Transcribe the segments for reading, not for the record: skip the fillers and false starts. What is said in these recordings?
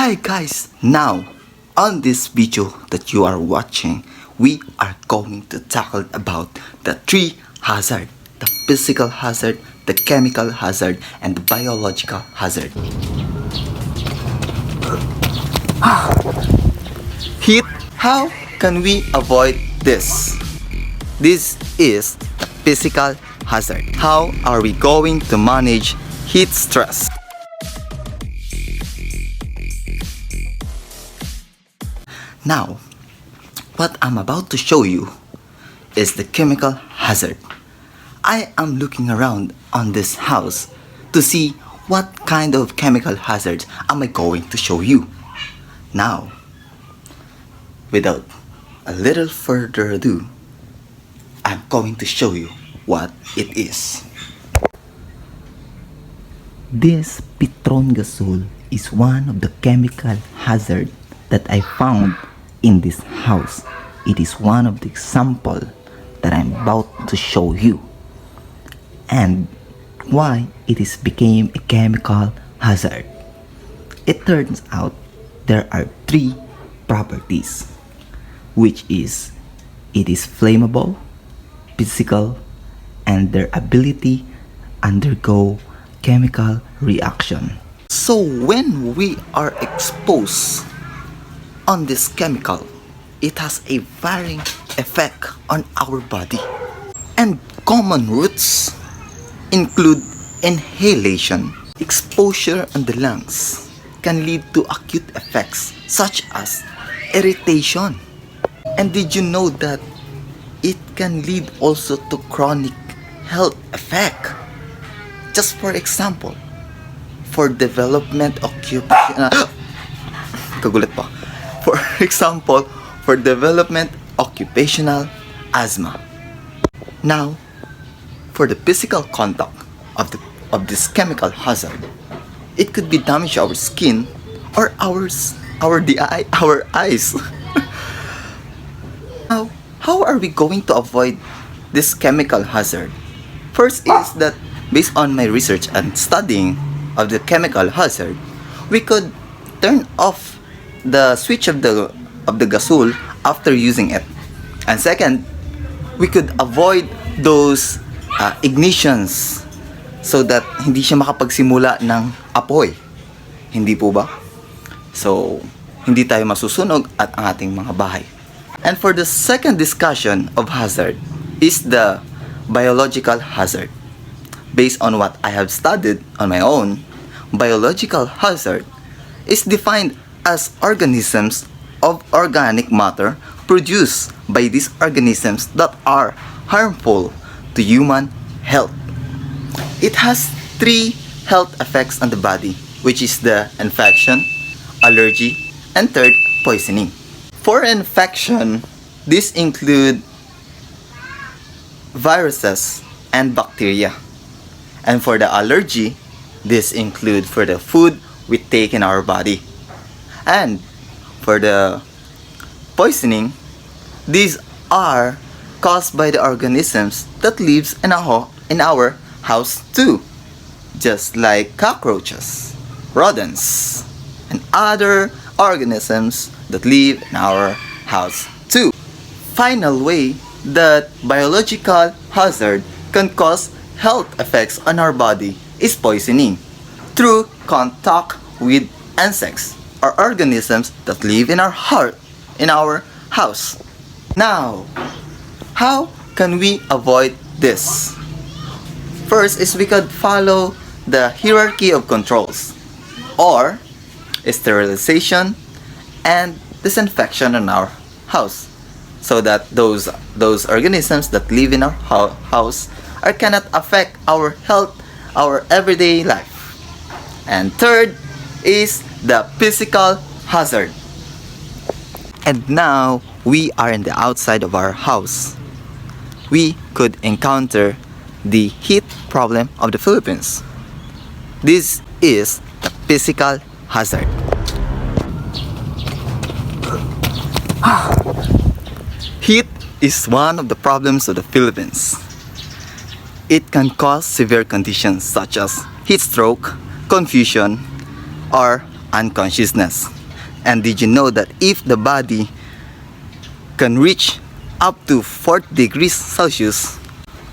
Hi guys, now on this video that you are watching, we are going to tackle about the three hazard: the physical hazard, the chemical hazard, and the biological hazard. Heat. How can we avoid this? This is the physical hazard. How are we going to manage heat stress? Now, what I'm about to show you is the chemical hazard. I am looking around on this house to see what kind of chemical hazards am I going to show you. Now, without a little further ado, I'm going to show you what it is. This Petron gasol is one of the chemical hazard that I found in this house. It is one of the example that I'm about to show you, and why it is became a chemical hazard. It turns out there are three properties, which is it is flammable, physical, and their ability undergo chemical reaction. So when we are exposed on this chemical, it has a varying effect on our body. And common routes include inhalation. Exposure on the lungs can lead to acute effects such as irritation. And did you know that it can lead also to chronic health effect? Just for example, for development occupational kagulat pa. For example, for development occupational asthma. Now, for the physical contact of this chemical hazard, it could be damage to our skin or our eyes. Now, how are we going to avoid this chemical hazard? First is that based on my research and studying of the chemical hazard, we could turn off the switch of the gasol after using it. And second, we could avoid those ignitions so that hindi siya makapagsimula ng apoy. Hindi po ba? So, hindi tayo masusunog at ang ating mga bahay. And for the second discussion of hazard is the biological hazard. Based on what I have studied on my own, biological hazard is defined as organisms of organic matter produced by these organisms that are harmful to human health. It has three health effects on the body, which is the infection, allergy, and third, poisoning. For infection, these include viruses and bacteria. And for the allergy, this include for the food we take in our body. And for the poisoning, these are caused by the organisms that lives in our house too, just like cockroaches, rodents, and other organisms that live in our house too. Final way that biological hazard can cause health effects on our body is poisoning through contact with insects or organisms that live in our house. Now, how can we avoid this? First is we could follow the hierarchy of controls, or sterilization and disinfection in our house, so that those organisms that live in our house cannot affect our health, our everyday life. And third is the physical hazard. And now we are in the outside of our house. We could encounter the heat problem of the Philippines. This is the physical hazard. Heat is one of the problems of the Philippines. It can cause severe conditions such as heat stroke, confusion, or unconsciousness. And did you know that if the body can reach up to 40 degrees Celsius,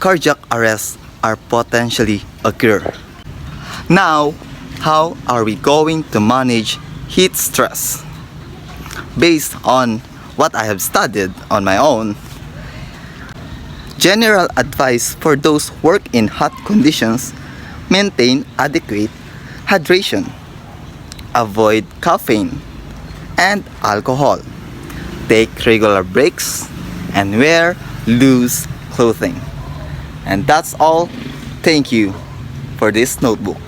cardiac arrests are potentially occur. Now, how are we going to manage heat stress? Based on what I have studied on my own, general advice for those work in hot conditions: maintain adequate hydration, avoid caffeine and alcohol, take regular breaks, and wear loose clothing. And that's all. Thank you for this notebook.